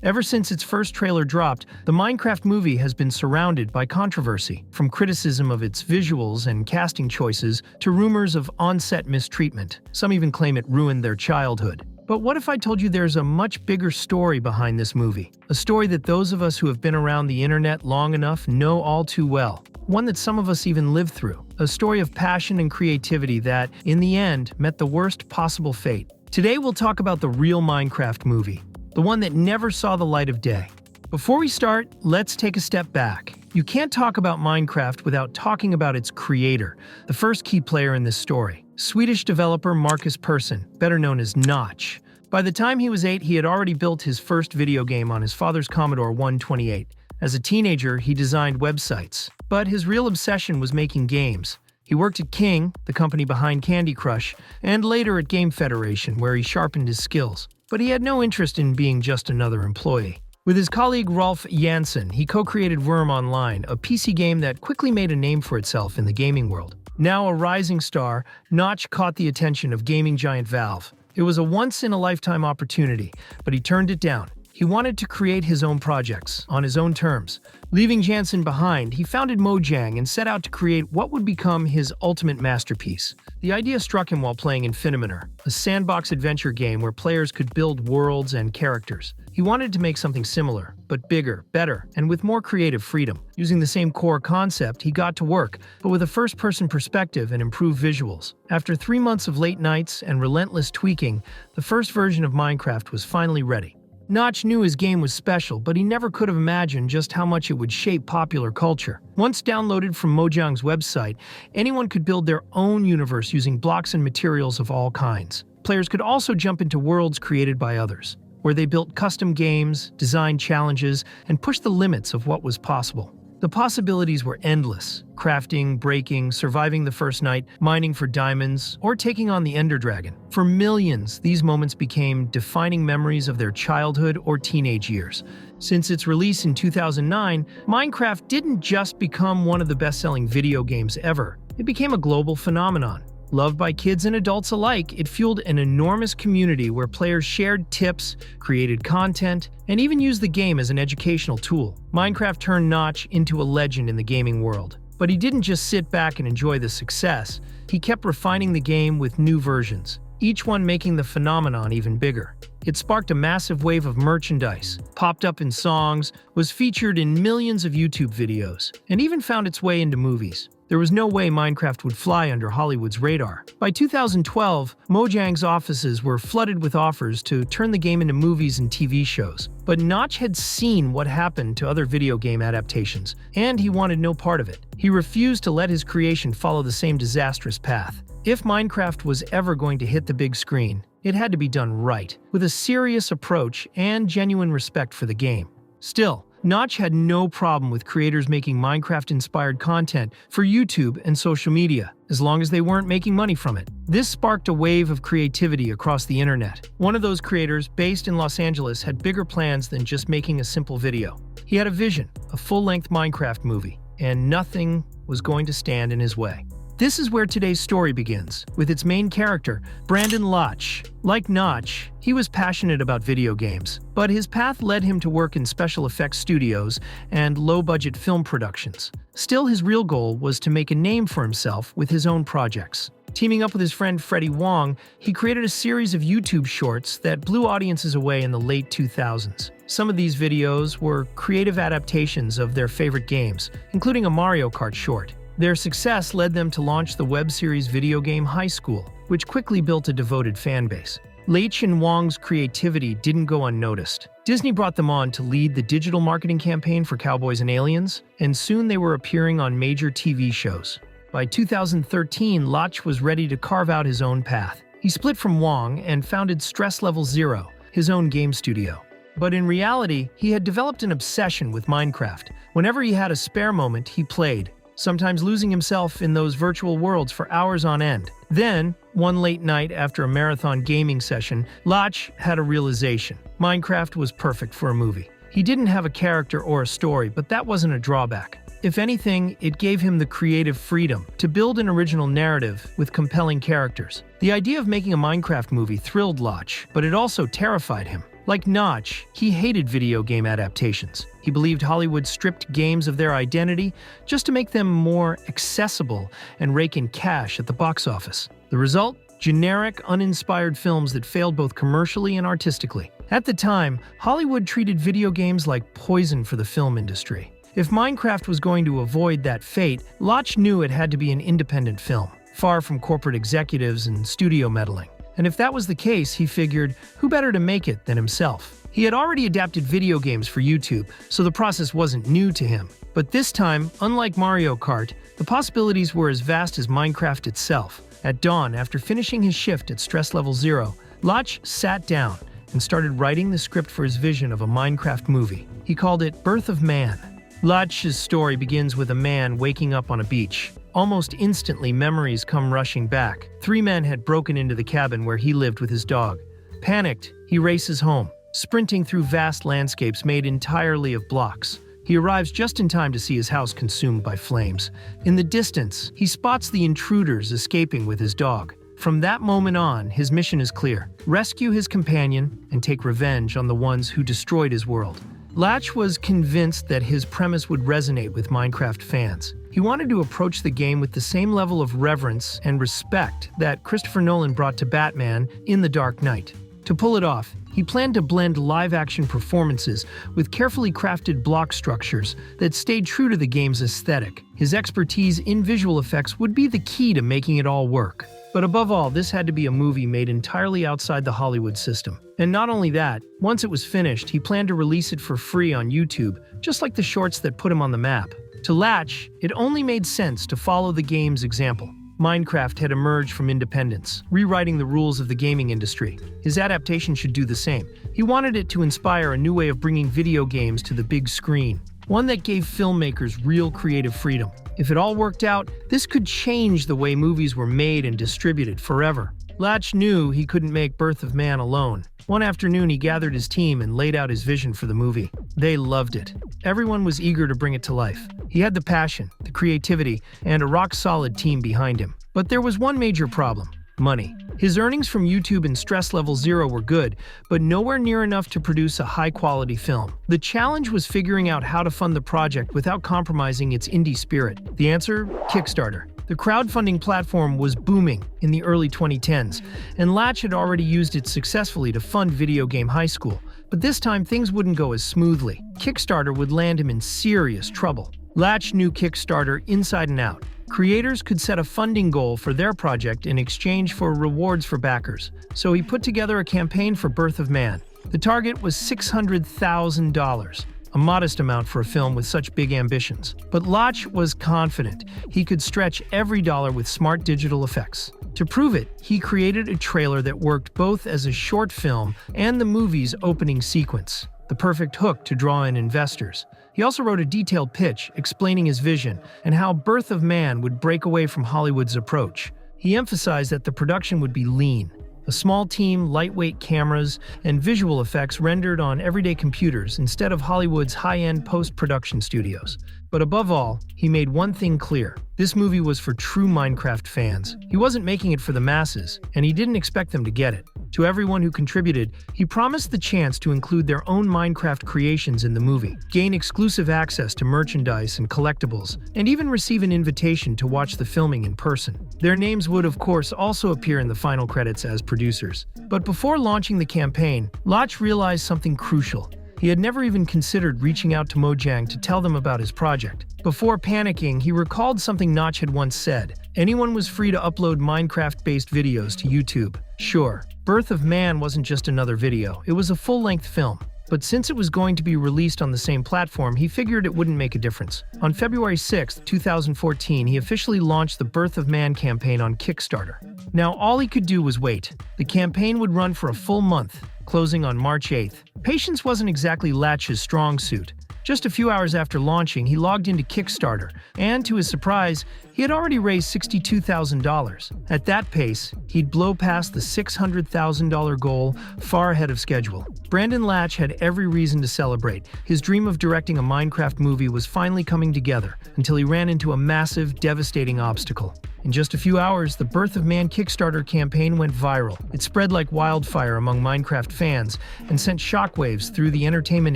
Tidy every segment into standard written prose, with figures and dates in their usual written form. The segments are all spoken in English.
Ever since its first trailer dropped, the Minecraft movie has been surrounded by controversy, from criticism of its visuals and casting choices to rumors of on-set mistreatment. Some even claim it ruined their childhood. But what if I told you there's a much bigger story behind this movie? A story that those of us who have been around the internet long enough know all too well. One that some of us even lived through. A story of passion and creativity that, in the end, met the worst possible fate. Today we'll talk about the real Minecraft movie. The one that never saw the light of day. Before we start, let's take a step back. You can't talk about Minecraft without talking about its creator, the first key player in this story. Swedish developer Marcus Persson, better known as Notch. By the time he was 8, he had already built his first video game on his father's Commodore 128. As a teenager, he designed websites. But his real obsession was making games. He worked at King, the company behind Candy Crush, and later at Game Federation, where he sharpened his skills. But he had no interest in being just another employee. With his colleague Rolf Janssen, he co-created Worm Online, a PC game that quickly made a name for itself in the gaming world. Now a rising star, Notch caught the attention of gaming giant Valve. It was a once-in-a-lifetime opportunity, but he turned it down. He wanted to create his own projects, on his own terms. Leaving Janssen behind, he founded Mojang and set out to create what would become his ultimate masterpiece. The idea struck him while playing Infiniminor, a sandbox adventure game where players could build worlds and characters. He wanted to make something similar, but bigger, better, and with more creative freedom. Using the same core concept, he got to work, but with a first-person perspective and improved visuals. After 3 months of late nights and relentless tweaking, the first version of Minecraft was finally ready. Notch knew his game was special, but he never could have imagined just how much it would shape popular culture. Once downloaded from Mojang's website, anyone could build their own universe using blocks and materials of all kinds. Players could also jump into worlds created by others, where they built custom games, designed challenges, and pushed the limits of what was possible. The possibilities were endless: crafting, breaking, surviving the first night, mining for diamonds, or taking on the Ender Dragon. For millions, these moments became defining memories of their childhood or teenage years. Since its release in 2009, Minecraft didn't just become one of the best-selling video games ever. It became a global phenomenon. Loved by kids and adults alike, it fueled an enormous community where players shared tips, created content, and even used the game as an educational tool. Minecraft turned Notch into a legend in the gaming world. But he didn't just sit back and enjoy the success. He kept refining the game with new versions, each one making the phenomenon even bigger. It sparked a massive wave of merchandise, popped up in songs, was featured in millions of YouTube videos, and even found its way into movies. There was no way Minecraft would fly under Hollywood's radar. By 2012, Mojang's offices were flooded with offers to turn the game into movies and TV shows. But Notch had seen what happened to other video game adaptations, and he wanted no part of it. He refused to let his creation follow the same disastrous path. If Minecraft was ever going to hit the big screen, it had to be done right, with a serious approach and genuine respect for the game. Still, Notch had no problem with creators making Minecraft-inspired content for YouTube and social media, as long as they weren't making money from it. This sparked a wave of creativity across the internet. One of those creators, based in Los Angeles, had bigger plans than just making a simple video. He had a vision, a full-length Minecraft movie, and nothing was going to stand in his way. This is where today's story begins, with its main character, Brandon Lotch. Like Notch, he was passionate about video games, but his path led him to work in special effects studios and low-budget film productions. Still, his real goal was to make a name for himself with his own projects. Teaming up with his friend Freddie Wong, he created a series of YouTube shorts that blew audiences away in the late 2000s. Some of these videos were creative adaptations of their favorite games, including a Mario Kart short. Their success led them to launch the web series video game High School, which quickly built a devoted fanbase. Leitch and Wong's creativity didn't go unnoticed. Disney brought them on to lead the digital marketing campaign for Cowboys and Aliens, and soon they were appearing on major TV shows. By 2013, Lotch was ready to carve out his own path. He split from Wong and founded Stress Level Zero, his own game studio. But in reality, he had developed an obsession with Minecraft. Whenever he had a spare moment, he played, sometimes losing himself in those virtual worlds for hours on end. Then, one late night after a marathon gaming session, Lotch had a realization. Minecraft was perfect for a movie. He didn't have a character or a story, but that wasn't a drawback. If anything, it gave him the creative freedom to build an original narrative with compelling characters. The idea of making a Minecraft movie thrilled Lotch, but it also terrified him. Like Notch, he hated video game adaptations. He believed Hollywood stripped games of their identity just to make them more accessible and rake in cash at the box office. The result? Generic, uninspired films that failed both commercially and artistically. At the time, Hollywood treated video games like poison for the film industry. If Minecraft was going to avoid that fate, Lotch knew it had to be an independent film, far from corporate executives and studio meddling. And if that was the case, he figured, who better to make it than himself? He had already adapted video games for YouTube, so the process wasn't new to him. But this time, unlike Mario Kart, the possibilities were as vast as Minecraft itself. At dawn, after finishing his shift at stress level 0, Lotch sat down and started writing the script for his vision of a Minecraft movie. He called it Birth of Man. Lotch's story begins with a man waking up on a beach. Almost instantly, memories come rushing back. 3 men had broken into the cabin where he lived with his dog. Panicked, he races home, sprinting through vast landscapes made entirely of blocks. He arrives just in time to see his house consumed by flames. In the distance, he spots the intruders escaping with his dog. From that moment on, his mission is clear: rescue his companion and take revenge on the ones who destroyed his world. Lotch was convinced that his premise would resonate with Minecraft fans. He wanted to approach the game with the same level of reverence and respect that Christopher Nolan brought to Batman in The Dark Knight. To pull it off, he planned to blend live-action performances with carefully crafted block structures that stayed true to the game's aesthetic. His expertise in visual effects would be the key to making it all work. But above all, this had to be a movie made entirely outside the Hollywood system. And not only that, once it was finished, he planned to release it for free on YouTube, just like the shorts that put him on the map. To Lotch, it only made sense to follow the game's example. Minecraft had emerged from independence, rewriting the rules of the gaming industry. His adaptation should do the same. He wanted it to inspire a new way of bringing video games to the big screen, one that gave filmmakers real creative freedom. If it all worked out, this could change the way movies were made and distributed forever. Lotch knew he couldn't make Birth of Man alone. One afternoon, he gathered his team and laid out his vision for the movie. They loved it. Everyone was eager to bring it to life. He had the passion, the creativity, and a rock-solid team behind him. But there was one major problem: money. His earnings from YouTube and Stress Level 0 were good, but nowhere near enough to produce a high-quality film. The challenge was figuring out how to fund the project without compromising its indie spirit. The answer? Kickstarter. The crowdfunding platform was booming in the early 2010s, and Lotch had already used it successfully to fund Video Game High School. But this time, things wouldn't go as smoothly. Kickstarter would land him in serious trouble. Lotch knew Kickstarter inside and out. Creators could set a funding goal for their project in exchange for rewards for backers, so he put together a campaign for Birth of Man. The target was $600,000, a modest amount for a film with such big ambitions. But Lotch was confident he could stretch every dollar with smart digital effects. To prove it, he created a trailer that worked both as a short film and the movie's opening sequence, the perfect hook to draw in investors. He also wrote a detailed pitch explaining his vision and how Birth of Man would break away from Hollywood's approach. He emphasized that the production would be lean. A small team, lightweight cameras, and visual effects rendered on everyday computers instead of Hollywood's high-end post-production studios. But above all, he made one thing clear: this movie was for true Minecraft fans. He wasn't making it for the masses, and he didn't expect them to get it. To everyone who contributed, he promised the chance to include their own Minecraft creations in the movie, gain exclusive access to merchandise and collectibles, and even receive an invitation to watch the filming in person. Their names would, of course, also appear in the final credits as producers. But before launching the campaign, Lotch realized something crucial. He had never even considered reaching out to Mojang to tell them about his project. Before panicking, he recalled something Notch had once said: anyone was free to upload Minecraft-based videos to YouTube. Sure, Birth of Man wasn't just another video, it was a full-length film. But since it was going to be released on the same platform, he figured it wouldn't make a difference. On February 6, 2014, he officially launched the Birth of Man campaign on Kickstarter. Now, all he could do was wait. The campaign would run for a full month, closing on March 8th. Patience wasn't exactly Lotch's strong suit, Just a few hours after launching, he logged into Kickstarter, and to his surprise, he had already raised $62,000. At that pace, he'd blow past the $600,000 goal far ahead of schedule. Brandon Latch had every reason to celebrate. His dream of directing a Minecraft movie was finally coming together, until he ran into a massive, devastating obstacle. In just a few hours, the Birth of Man Kickstarter campaign went viral. It spread like wildfire among Minecraft fans and sent shockwaves through the entertainment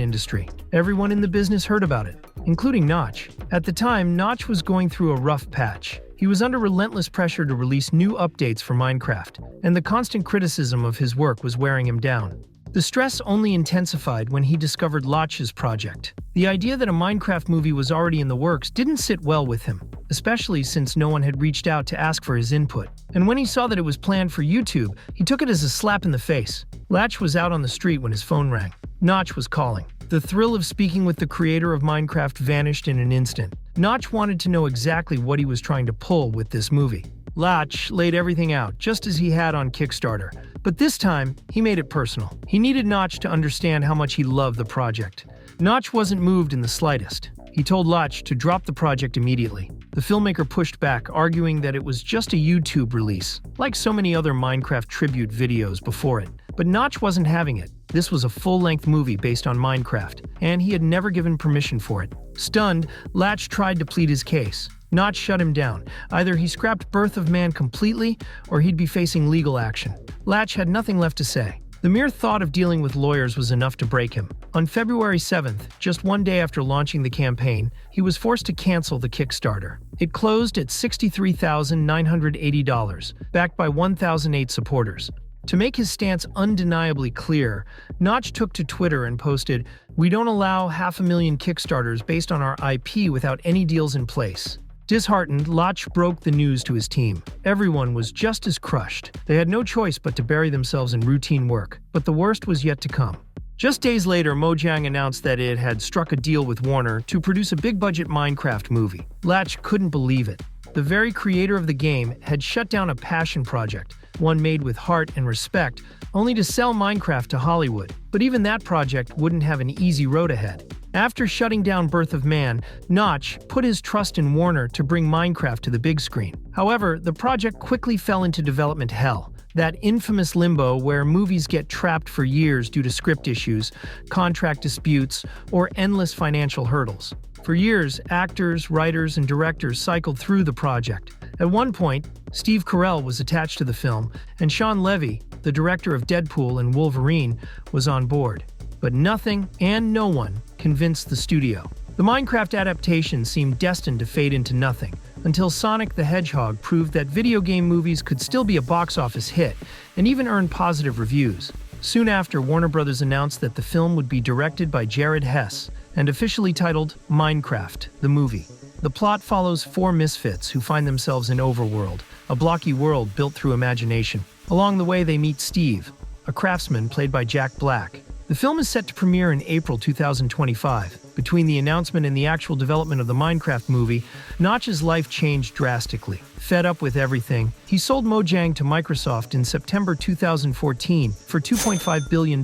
industry. Everyone in the business heard about it, including Notch. At the time, Notch was going through a rough patch. He was under relentless pressure to release new updates for Minecraft, and the constant criticism of his work was wearing him down. The stress only intensified when he discovered Latch's project. The idea that a Minecraft movie was already in the works didn't sit well with him, especially since no one had reached out to ask for his input. And when he saw that it was planned for YouTube, he took it as a slap in the face. Latch was out on the street when his phone rang. Notch was calling. The thrill of speaking with the creator of Minecraft vanished in an instant. Notch wanted to know exactly what he was trying to pull with this movie. Latch laid everything out, just as he had on Kickstarter. But this time, he made it personal. He needed Notch to understand how much he loved the project. Notch wasn't moved in the slightest. He told Latch to drop the project immediately. The filmmaker pushed back, arguing that it was just a YouTube release, like so many other Minecraft tribute videos before it. But Notch wasn't having it. This was a full-length movie based on Minecraft, and he had never given permission for it. Stunned, Latch tried to plead his case. Notch shut him down. Either he scrapped Birth of Man completely, or he'd be facing legal action. Latch had nothing left to say. The mere thought of dealing with lawyers was enough to break him. On February 7th, just one day after launching the campaign, he was forced to cancel the Kickstarter. It closed at $63,980, backed by 1,008 supporters. To make his stance undeniably clear, Notch took to Twitter and posted, "We don't allow 500,000 Kickstarters based on our IP without any deals in place." Disheartened, Latch broke the news to his team. Everyone was just as crushed. They had no choice but to bury themselves in routine work. But the worst was yet to come. Just days later, Mojang announced that it had struck a deal with Warner to produce a big-budget Minecraft movie. Latch couldn't believe it. The very creator of the game had shut down a passion project, one made with heart and respect, only to sell Minecraft to Hollywood. But even that project wouldn't have an easy road ahead. After shutting down Birth of Man, Notch put his trust in Warner to bring Minecraft to the big screen. However, the project quickly fell into development hell, that infamous limbo where movies get trapped for years due to script issues, contract disputes, or endless financial hurdles. For years, actors, writers, and directors cycled through the project. At one point, Steve Carell was attached to the film, and Sean Levy, the director of Deadpool and Wolverine, was on board. But nothing and no one convinced the studio. The Minecraft adaptation seemed destined to fade into nothing, until Sonic the Hedgehog proved that video game movies could still be a box office hit and even earn positive reviews. Soon after, Warner Bros. Announced that the film would be directed by Jared Hess and officially titled Minecraft, the movie. The plot follows four misfits who find themselves in Overworld, a blocky world built through imagination. Along the way, they meet Steve, a craftsman played by Jack Black. The film is set to premiere in April 2025. Between the announcement and the actual development of the Minecraft movie, Notch's life changed drastically. Fed up with everything, he sold Mojang to Microsoft in September 2014 for $2.5 billion.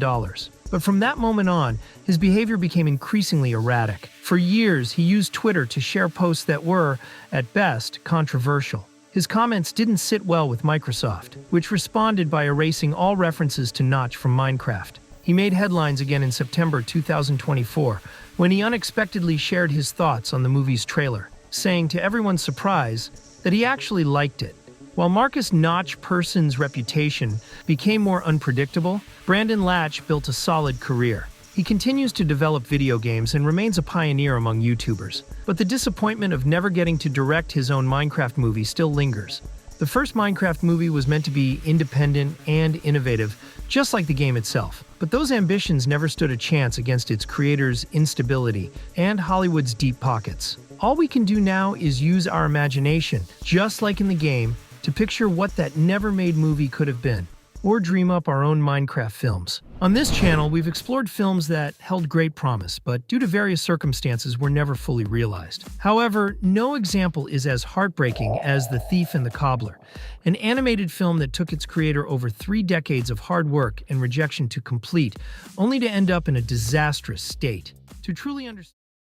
But from that moment on, his behavior became increasingly erratic. For years, he used Twitter to share posts that were, at best, controversial. His comments didn't sit well with Microsoft, which responded by erasing all references to Notch from Minecraft. He made headlines again in September 2024, when he unexpectedly shared his thoughts on the movie's trailer, saying to everyone's surprise that he actually liked it. While Marcus Notch Person's reputation became more unpredictable, Brandon Latch built a solid career. He continues to develop video games and remains a pioneer among YouTubers. But the disappointment of never getting to direct his own Minecraft movie still lingers. The first Minecraft movie was meant to be independent and innovative, just like the game itself. But those ambitions never stood a chance against its creator's instability and Hollywood's deep pockets. All we can do now is use our imagination, just like in the game, to picture what that never-made movie could have been, or dream up our own Minecraft films. On this channel, we've explored films that held great promise, but due to various circumstances were never fully realized. However, no example is as heartbreaking as The Thief and the Cobbler, an animated film that took its creator over 3 decades of hard work and rejection to complete, only to end up in a disastrous state. To truly understand